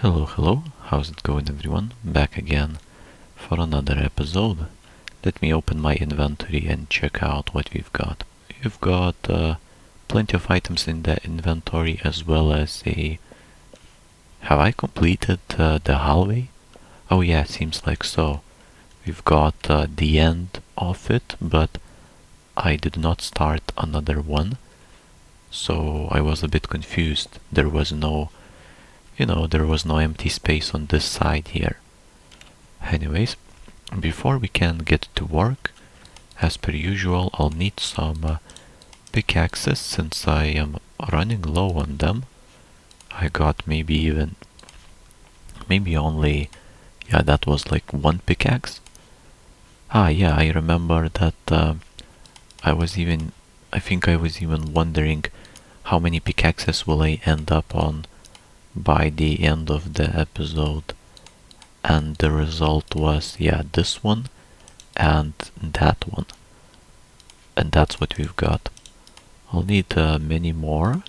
Hello, hello, how's it going everyone? Back again for another episode. Let me open my inventory and check out what we've got. We've got plenty of items in the inventory as well as a... Have I completed the hallway? Oh yeah, seems like so. We've got the end of it, but I did not start another one. So I was a bit confused. There was no empty space on this side here. Anyways, before we can get to work, as per usual, I'll need some pickaxes since I am running low on them. I got maybe only, yeah, that was like one pickaxe. Ah, yeah, I remember that I think I was even wondering how many pickaxes will I end up on by the end of the episode, and the result was, yeah, this one and that one, and that's what we've got. I'll need many more.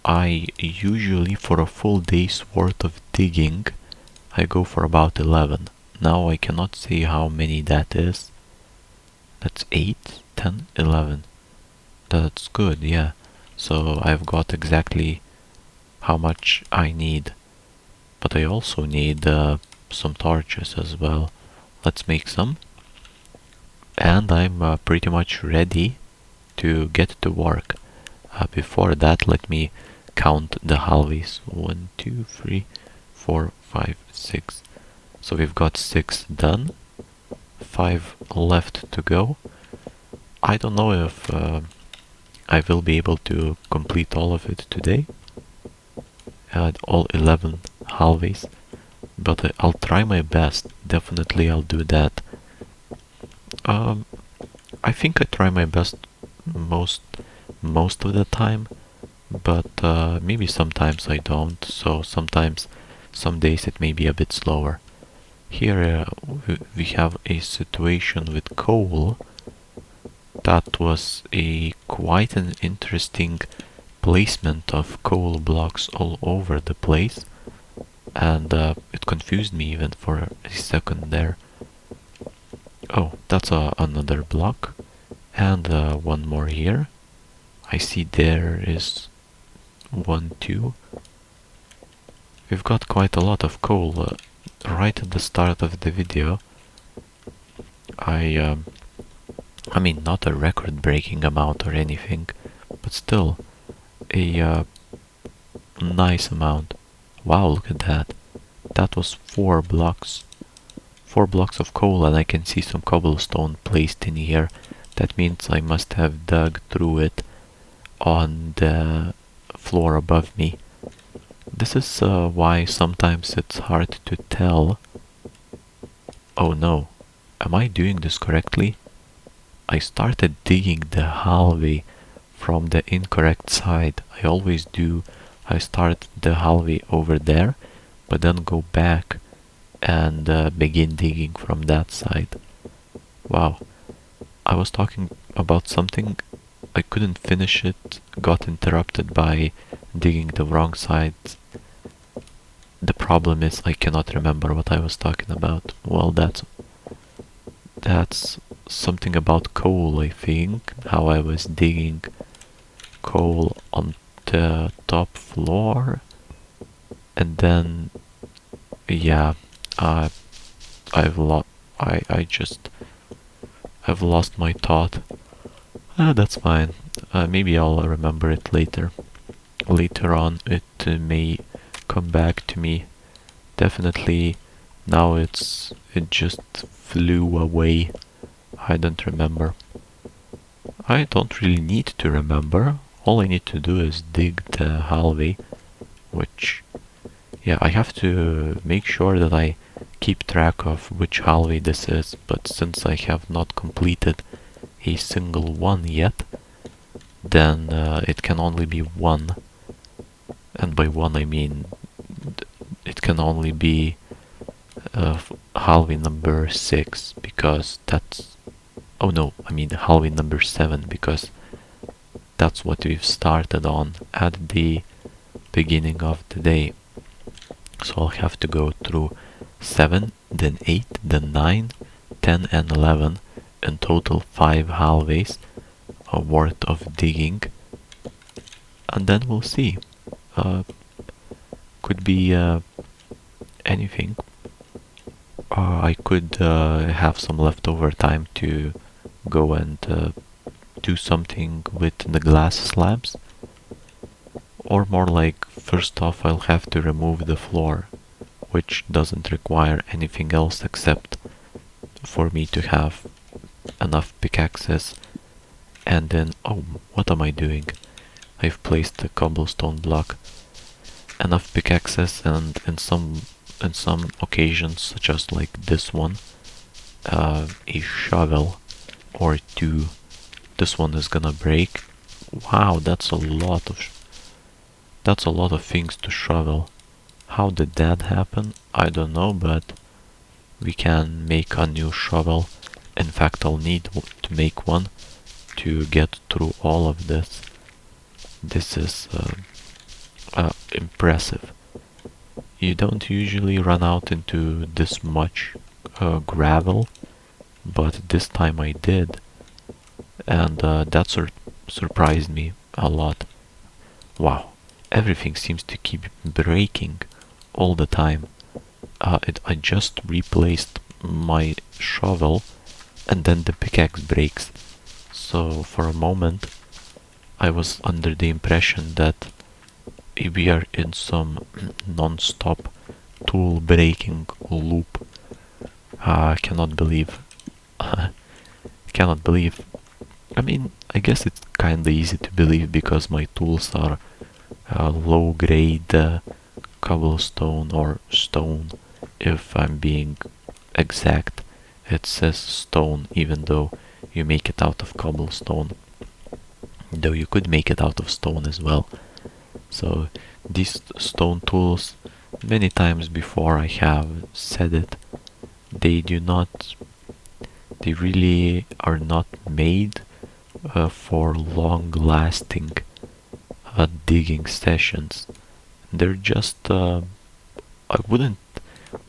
I usually, for a full day's worth of digging, I go for about 11. Now I cannot say how many that is. That's 8, 10, 11. That's good, yeah. So I've got exactly how much I need. But I also need some torches as well. Let's make some. And I'm pretty much ready to get to work. Before that, let me count the hallways. 1, 2, 3, 4, 5, 6. So we've got 6 done. 5 left to go. I don't know if I will be able to complete all of it today. All 11 hallways. But I'll try my best. Definitely I'll do that. I think I try my best most of the time, but maybe sometimes I don't, so sometimes some days it may be a bit slower. Here we have a situation with coal. That was quite an interesting placement of coal blocks all over the place, and it confused me even for a second there. Oh, that's another block, and one more here. I see there is 1, 2. We've got quite a lot of coal right at the start of the video. I mean, not a record-breaking amount or anything, but still a nice amount. Wow, look at that. That was 4 blocks. 4 blocks of coal, and I can see some cobblestone placed in here. That means I must have dug through it on the floor above me. This is why sometimes it's hard to tell. Oh no, am I doing this correctly? I started digging the hallway from the incorrect side. I always do. I start the hallway over there, but then go back and begin digging from that side. Wow, I was talking about something, I couldn't finish it, got interrupted by digging the wrong side. The problem is I cannot remember what I was talking about. Well, that's something about coal, I think, how I was digging coal on the top floor, and then yeah, I've lost my thought. That's fine. Maybe I'll remember it later. Later on, it may come back to me. Definitely, now it just flew away. I don't remember. I don't really need to remember. All I need to do is dig the hallway, which, yeah, I have to make sure that I keep track of which hallway this is, but since I have not completed a single one yet, then it can only be one. And by one I mean it can only be hallway number 6, because that's... Oh no, I mean hallway number 7, because that's what we've started on at the beginning of the day. So I'll have to go through 7, then 8, then 9, 10 and 11, in total 5 hallways worth of digging, and then we'll see. Could be anything. I could have some leftover time to go and do something with the glass slabs, or more like, first off I'll have to remove the floor, which doesn't require anything else except for me to have enough pickaxes. And then, oh, what am I doing? I've placed a cobblestone block. Enough pickaxes, and in some occasions, such as like this one, a shovel or two. This one is gonna break. Wow, that's a lot of things to shovel. How did that happen? I don't know, but we can make a new shovel. In fact, I'll need to make one to get through all of this. This is impressive. You don't usually run out into this much gravel, but this time I did, and that surprised me a lot. Wow, everything seems to keep breaking all the time. I just replaced my shovel, and then the pickaxe breaks. So for a moment I was under the impression that we are in some non-stop tool breaking loop. Cannot believe. Cannot believe. I mean, I guess it's kinda easy to believe because my tools are low grade cobblestone or stone, if I'm being exact. It says stone even though you make it out of cobblestone, though you could make it out of stone as well. So these stone tools, many times before I have said it, they really are not made for long lasting digging sessions. They're just, I wouldn't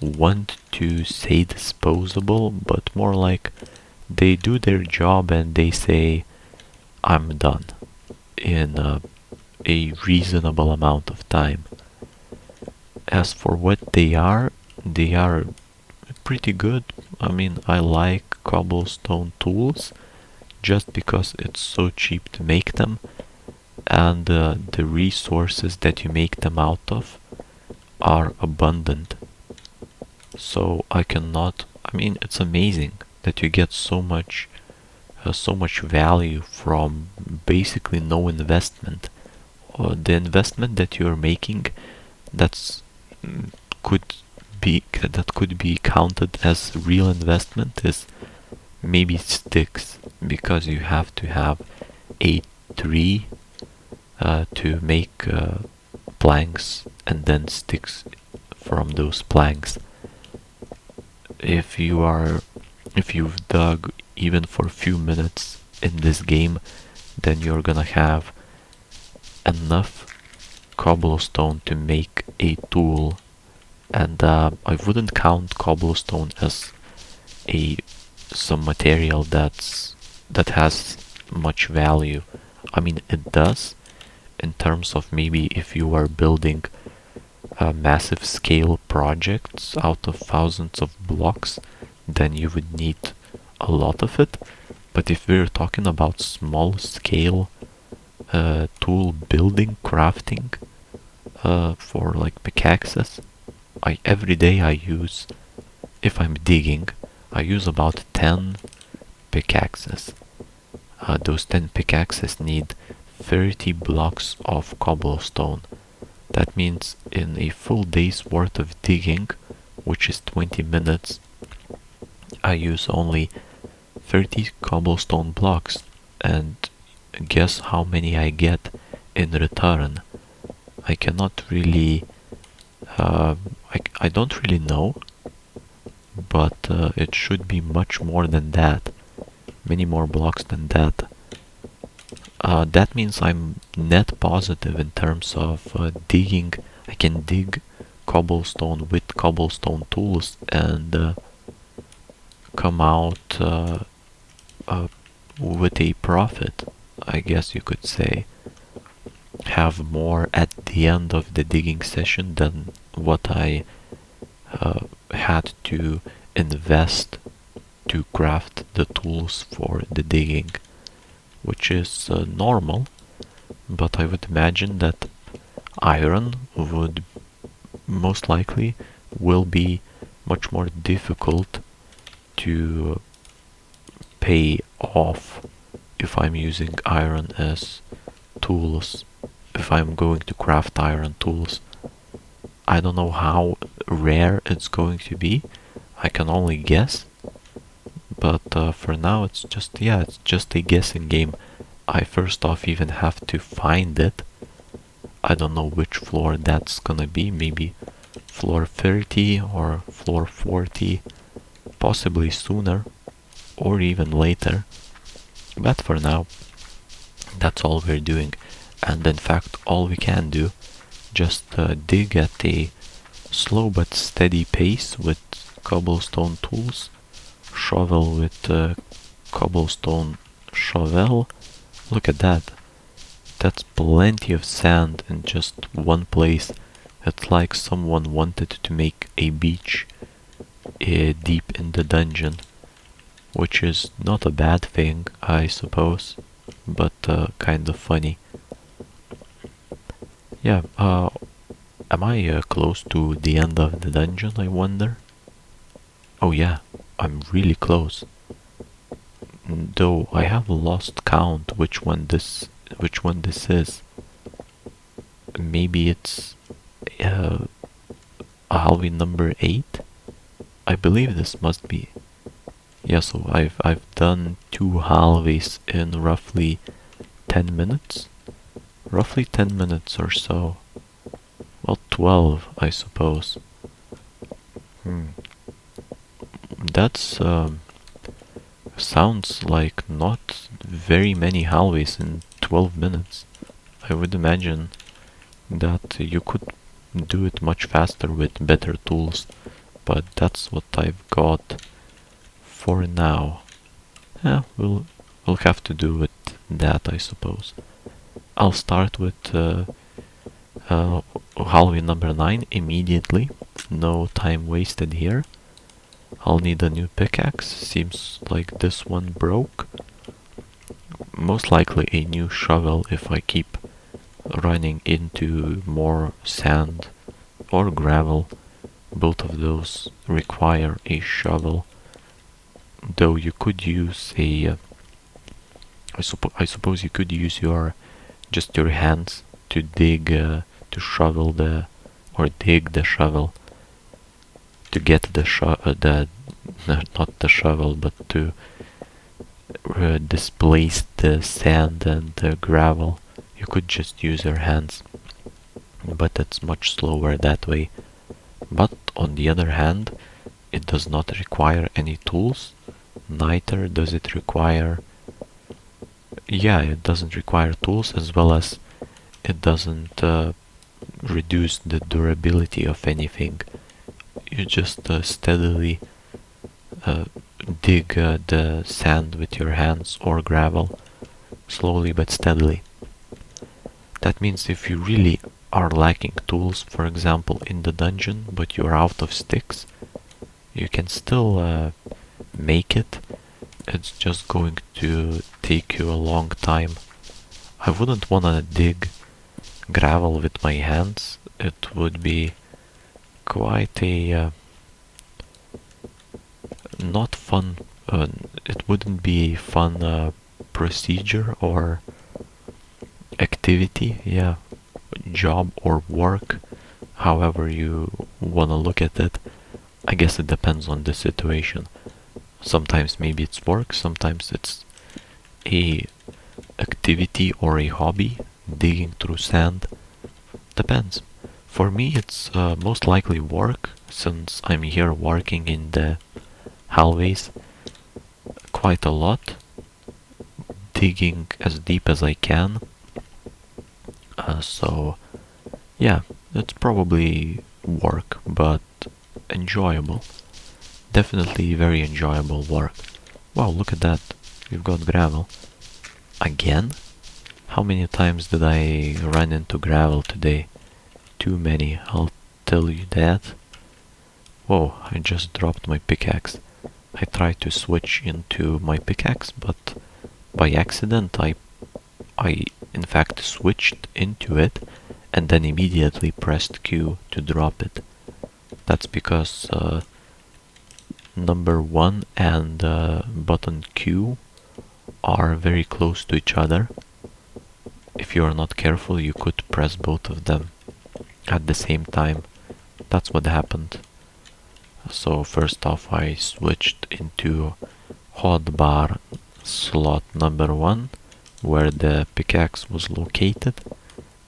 want to say disposable, but more like they do their job and they say, I'm done, in a reasonable amount of time. As for what they are pretty good. I mean, I like cobblestone tools just because it's so cheap to make them, and the resources that you make them out of are abundant. So I mean, it's amazing that you get so much value from basically no investment. The investment that you're making, that's could could be counted as real investment, is maybe sticks, because you have to have a tree to make planks, and then sticks from those planks. If you've dug even for a few minutes in this game, then you're gonna have enough cobblestone to make a tool. And I wouldn't count cobblestone as some material that has much value. I mean, it does, in terms of maybe if you are building massive scale projects out of thousands of blocks, then you would need a lot of it. But if we're talking about small scale tool building, crafting, for like pickaxes, every day I use, if I'm digging, I use about 10 pickaxes. Those 10 pickaxes need 30 blocks of cobblestone. That means in a full day's worth of digging, which is 20 minutes, I use only 30 cobblestone blocks. And guess how many I get in return? I cannot really, I don't really know, but it should be much more than that, many more blocks than that. That means I'm net positive in terms of digging. I can dig cobblestone with cobblestone tools and come out with a profit, I guess you could say. Have more at the end of the digging session than what I had to invest to craft the tools for the digging, which is normal, but I would imagine that iron would most likely will be much more difficult to pay off if I'm using iron as tools, if I'm going to craft iron tools. I don't know how rare it's going to be, I can only guess, but for now it's just a guessing game. I first off even have to find it. I don't know which floor that's gonna be, maybe floor 30 or floor 40, possibly sooner or even later. But for now, that's all we're doing. And in fact, all we can do, just dig at a slow but steady pace with cobblestone tools, shovel with cobblestone shovel. Look at that. That's plenty of sand in just one place. It's like someone wanted to make a beach deep in the dungeon, which is not a bad thing, I suppose, but kind of funny. Yeah, am I close to the end of the dungeon, I wonder? Oh yeah, I'm really close. Though I have lost count which one this is. Maybe it's uh, Halloween number 8? I believe this must be. Yeah, so I've done 2 hallways in roughly 10 minutes. Roughly 10 minutes or so. Well, 12, I suppose. That's sounds like not very many hallways in 12 minutes. I would imagine that you could do it much faster with better tools, but that's what I've got for now. Yeah, we'll have to do with that, I suppose. I'll start with Halloween number 9 immediately. No time wasted here. I'll need a new pickaxe. Seems like this one broke. Most likely a new shovel if I keep running into more sand or gravel. Both of those require a shovel. Though you could use a... I suppose you could use just your hands to dig, to shovel or dig the shovel, to get not the shovel, but to displace the sand and the gravel. You could just use your hands, but it's much slower that way. But on the other hand, it does not require any tools, neither does it require... Yeah, it doesn't require tools, as well as it doesn't reduce the durability of anything. You just steadily dig the sand with your hands or gravel, slowly but steadily. That means if you really are lacking tools, for example in the dungeon, but you're out of sticks, you can still make it. It's just going to take you a long time. I wouldn't wanna dig gravel with my hands. It would be quite a not fun. It wouldn't be a fun procedure or activity. Yeah, job or work, however you wanna look at it. I guess it depends on the situation. Sometimes maybe it's work, sometimes it's a activity or a hobby, digging through sand. Depends. For me it's most likely work, since I'm here working in the hallways quite a lot, digging as deep as I can. So yeah, it's probably work, but enjoyable. Definitely very enjoyable work. Wow, look at that. We've got gravel. Again? How many times did I run into gravel today? Too many, I'll tell you that. Whoa, I just dropped my pickaxe. I tried to switch into my pickaxe, but by accident I in fact switched into it and then immediately pressed Q to drop it. That's because number 1 and button Q are very close to each other. If you are not careful, you could press both of them at the same time. That's what happened. So first off I switched into hotbar slot number 1 where the pickaxe was located,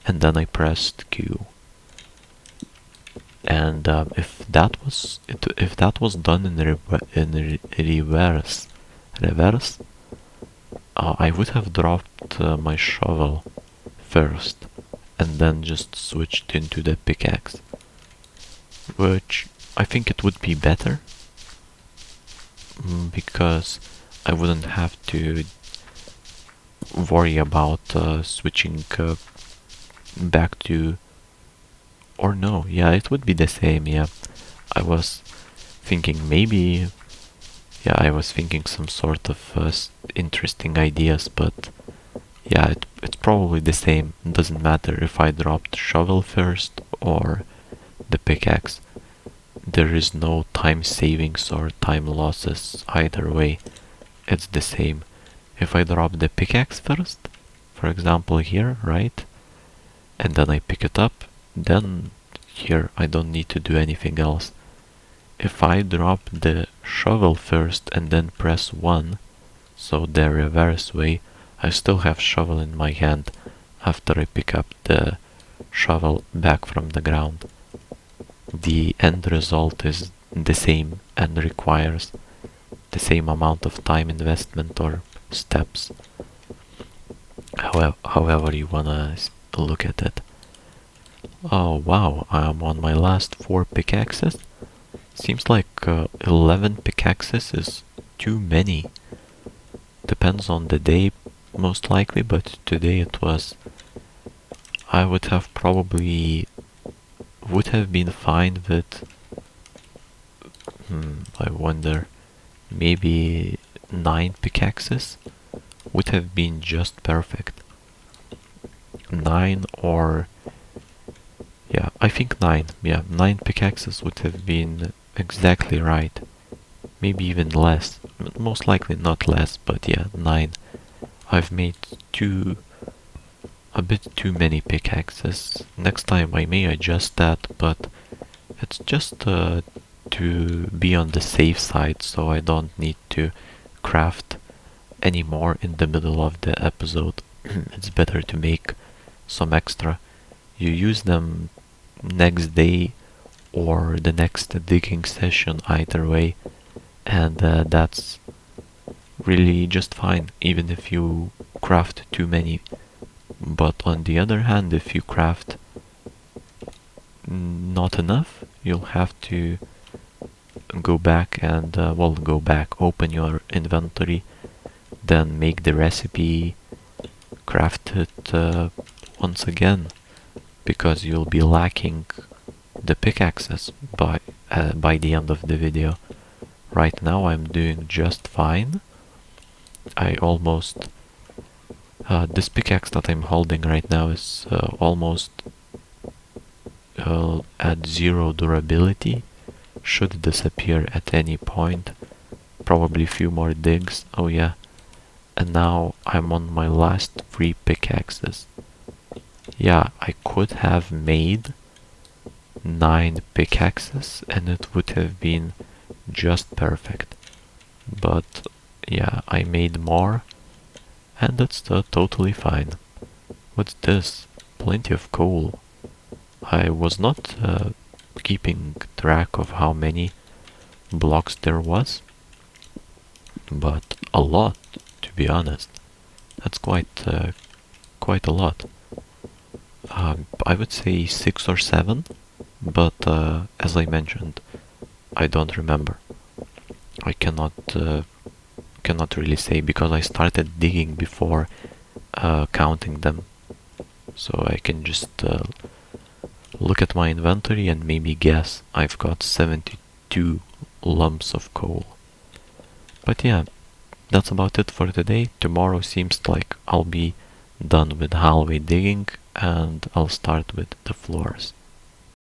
and then I pressed Q. And if that was done in reverse, I would have dropped my shovel first and then just switched into the pickaxe, which I think it would be better because I wouldn't have to worry about switching back to, or no, yeah, it would be the same. Yeah, I was thinking maybe, yeah, I was thinking some sort of interesting ideas, but yeah, it's probably the same. It doesn't matter if I dropped shovel first or the pickaxe. There is no time savings or time losses either way. It's the same. If I drop the pickaxe first, for example here, right, and then I pick it up, then here I don't need to do anything else. If I drop the shovel first and then press 1, so the reverse way, I still have shovel in my hand after I pick up the shovel back from the ground. The end result is the same and requires the same amount of time investment or steps, however you wanna look at it. Oh wow, I'm on my last 4 pickaxes. Seems like 11 pickaxes is too many. Depends on the day most likely, but today it was. I would have probably would have been fine with I wonder, maybe 9 pickaxes would have been just perfect. 9 or yeah, I think 9. Yeah, 9 pickaxes would have been exactly right. Maybe even less. Most likely not less, but yeah, 9. I've made a bit too many pickaxes. Next time I may adjust that, but it's just to be on the safe side, so I don't need to craft any more in the middle of the episode. It's better to make some extra. You use them next day or the next digging session either way, and that's really just fine, even if you craft too many. But on the other hand, if you craft not enough, you'll have to go back and open your inventory, then make the recipe, craft it once again, because you'll be lacking the pickaxes by the end of the video. Right now I'm doing just fine. I almost this pickaxe that I'm holding right now is almost at 0 durability, should disappear at any point. Probably a few more digs. Oh yeah, and now I'm on my last 3 pickaxes. Yeah, I could have made 9 pickaxes and it would have been just perfect, but yeah, I made more and that's totally fine. What's this? Plenty of coal. I was not keeping track of how many blocks there was, but a lot, to be honest. That's quite a lot. I would say 6 or 7 but as I mentioned, I don't remember. I cannot really say because I started digging before counting them. So I can just look at my inventory and maybe guess I've got 72 lumps of coal. But yeah, that's about it for today. Tomorrow seems like I'll be done with hallway digging and I'll start with the floors.